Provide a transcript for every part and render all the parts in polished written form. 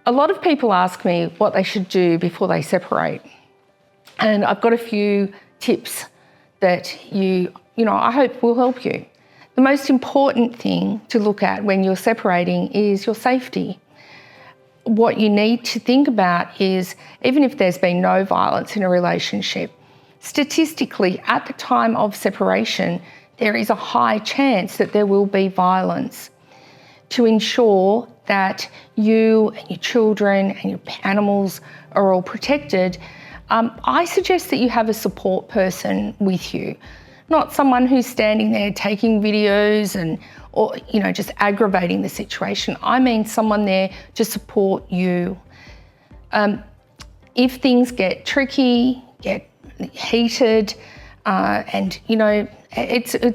A lot of people ask me what they should do before they separate. And I've got a few tips that I hope will help you. The most important thing to look at when you're separating is your safety. What you need to think about is, even if there's been no violence in a relationship, statistically, at the time of separation, there is a high chance that there will be violence. To ensure that you and your children and your animals are all protected, I suggest that you have a support person with you, not someone who's standing there taking videos or just aggravating the situation. I mean someone there to support you. If things get tricky, get heated,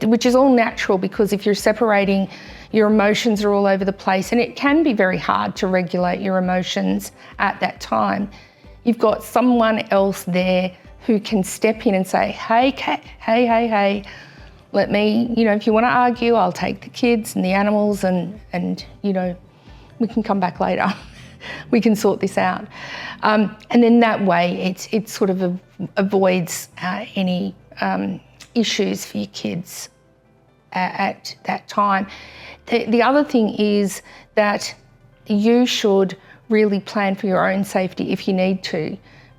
which is all natural, because if you're separating, your emotions are all over the place, and it can be very hard to regulate your emotions at that time. You've got someone else there who can step in and say, hey, let me, if you want to argue, I'll take the kids and the animals and we can come back later. We can sort this out. And then that way it sort of avoids any issues for your kids at that time. The other thing is that you should really plan for your own safety if you need to.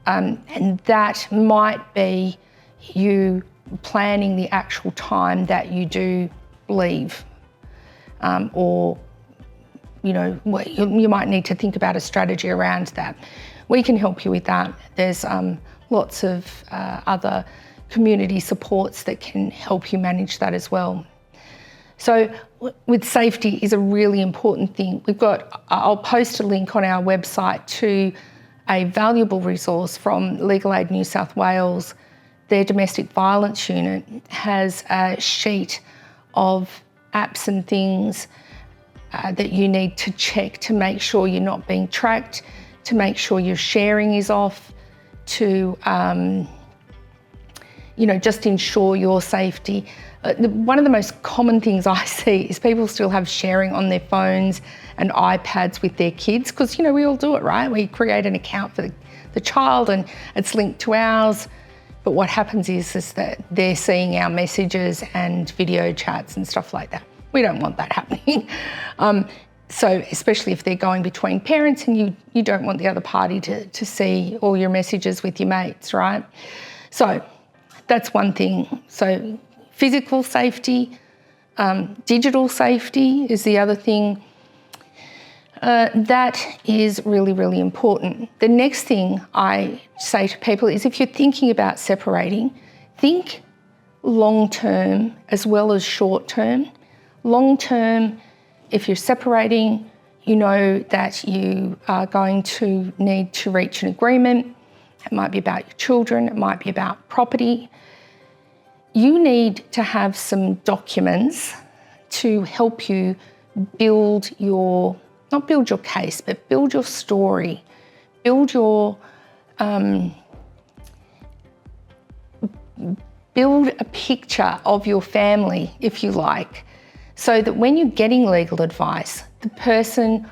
And that might be you planning the actual time that you do leave. You might need to think about a strategy around that. We can help you with that. There's lots of other community supports that can help you manage that as well. So with safety is a really important thing. I'll post a link on our website to a valuable resource from Legal Aid New South Wales. Their domestic violence unit has a sheet of apps and things that you need to check to make sure you're not being tracked, to make sure your sharing is off, to just ensure your safety. One of the most common things I see is people still have sharing on their phones and iPads with their kids, because we all do it, right? We create an account for the child and it's linked to ours. But what happens is that they're seeing our messages and video chats and stuff like that. We don't want that happening. So especially if they're going between parents and you don't want the other party to see all your messages with your mates, right? So that's one thing. So physical safety, digital safety is the other thing. That is really, really important. The next thing I say to people is, if you're thinking about separating, think long-term as well as short-term. Long-term, if you're separating, you know that you are going to need to reach an agreement. It might be about your children, it might be about property. You need to have some documents to help you build not build your case, but build your story, build a picture of your family, if you like, so that when you're getting legal advice, the person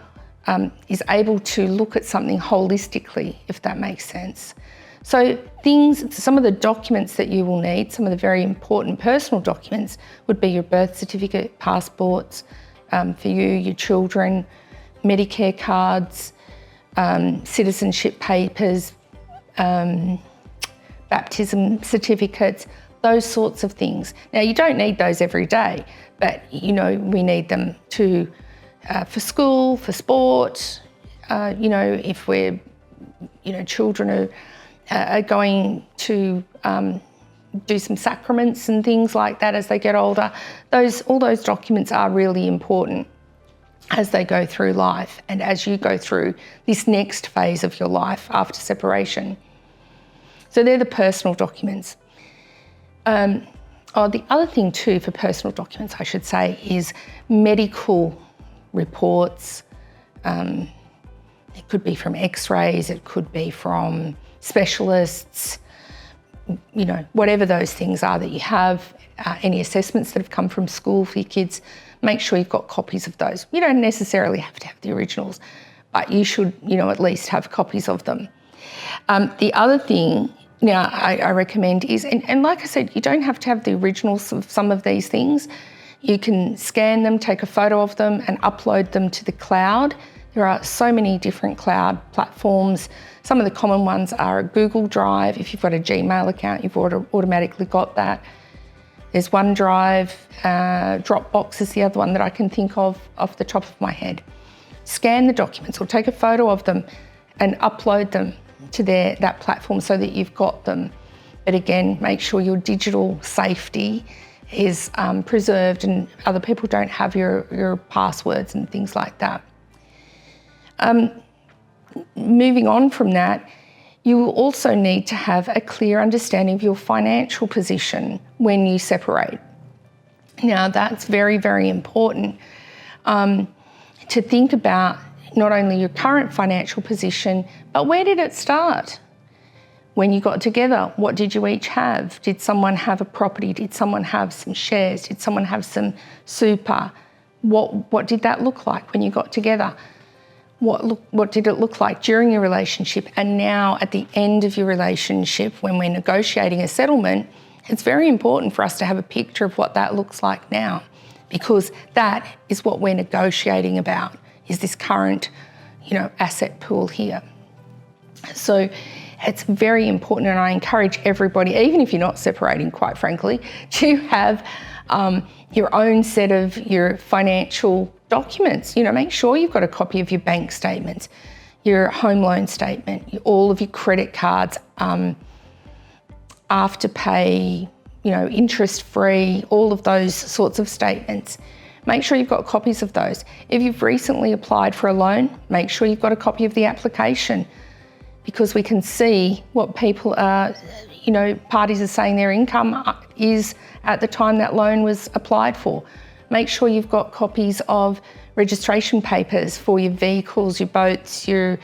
is able to look at something holistically, if that makes sense. So some of the documents that you will need, some of the very important personal documents, would be your birth certificate, passports, for you, your children, Medicare cards, citizenship papers, baptism certificates, those sorts of things. Now, you don't need those every day, but we need them for school, for sport, if we're, children are going to do some sacraments and things like that as they get older. All those documents are really important as they go through life and as you go through this next phase of your life after separation. So they're the personal documents. The other thing too for personal documents, I should say, is medical reports. It could be from x-rays, it could be from specialists, whatever those things are that you have, any assessments that have come from school for your kids, make sure you've got copies of those. You don't necessarily have to have the originals, but you should, at least have copies of them. The other thing now I recommend is, and like I said, you don't have to have the originals of some of these things. You can scan them, take a photo of them and upload them to the cloud. There are so many different cloud platforms. Some of the common ones are Google Drive. If you've got a Gmail account, you've automatically got that. There's OneDrive, Dropbox is the other one that I can think of off the top of my head. Scan the documents or take a photo of them and upload them to that platform so that you've got them. But again, make sure your digital safety is preserved and other people don't have your passwords and things like that. Moving on from that, you will also need to have a clear understanding of your financial position when you separate. Now, that's very, very important to think about not only your current financial position, but where did it start? When you got together, what did you each have? Did someone have a property? Did someone have some shares? Did someone have some super? What did that look like when you got together? What did it look like during your relationship? And now at the end of your relationship, when we're negotiating a settlement, it's very important for us to have a picture of what that looks like now, because that is what we're negotiating about, is this current, asset pool here. So it's very important, and I encourage everybody, even if you're not separating, quite frankly, to have your own set of your financial documents. Make sure you've got a copy of your bank statements, your home loan statement, all of your credit cards, Afterpay, interest-free, all of those sorts of statements. Make sure you've got copies of those. If you've recently applied for a loan, make sure you've got a copy of the application, because we can see what people are, parties are saying their income is at the time that loan was applied for. Make sure you've got copies of registration papers for your vehicles, your boats, your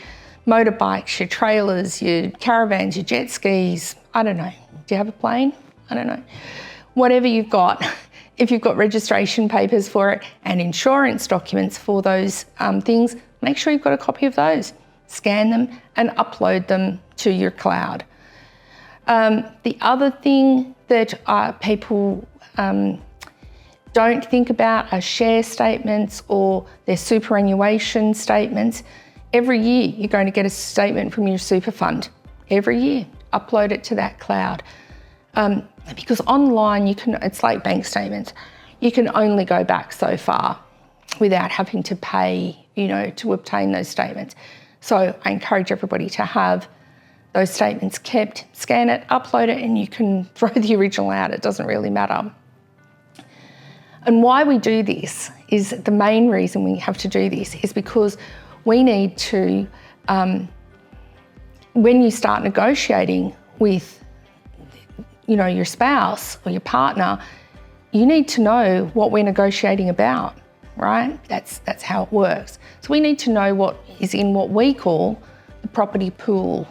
motorbikes, your trailers, your caravans, your jet skis. I don't know. Do you have a plane? I don't know. Whatever you've got, if you've got registration papers for it and insurance documents for those things, make sure you've got a copy of those. Scan them and upload them to your cloud. The other thing that people don't think about are share statements or their superannuation statements. Every year you're going to get a statement from your super fund. Every year, upload it to that cloud. Because online it's like bank statements. You can only go back so far without having to pay, to obtain those statements. So I encourage everybody to have those statements kept, scan it, upload it, and you can throw the original out. It doesn't really matter. And why we do this is, the main reason we have to do this is because we need to, when you start negotiating with, your spouse or your partner, you need to know what we're negotiating about, right? That's how it works. So we need to know what is in what we call the property pool.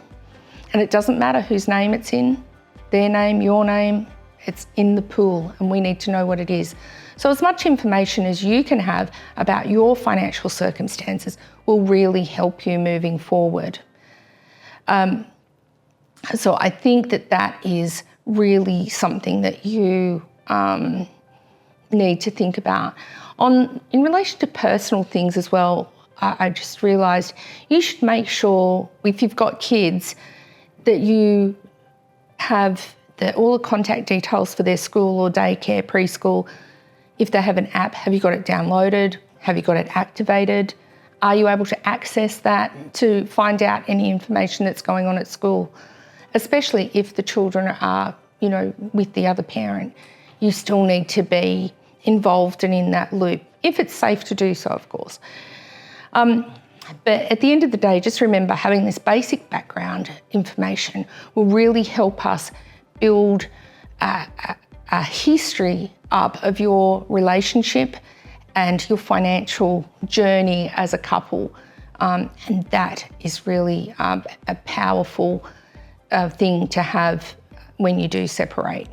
And it doesn't matter whose name it's in, their name, your name, it's in the pool, and we need to know what it is. So as much information as you can have about your financial circumstances will really help you moving forward. So I think that is really something that you need to think about. In relation to personal things as well, I just realised you should make sure, if you've got kids, that you have all the contact details for their school or daycare, preschool. If they have an app, have you got it downloaded? Have you got it activated? Are you able to access that to find out any information that's going on at school? Especially if the children are, with the other parent, you still need to be involved and in that loop, if it's safe to do so, of course. But at the end of the day, just remember, having this basic background information will really help us build a history up of your relationship and your financial journey as a couple. And that is really a powerful thing to have when you do separate.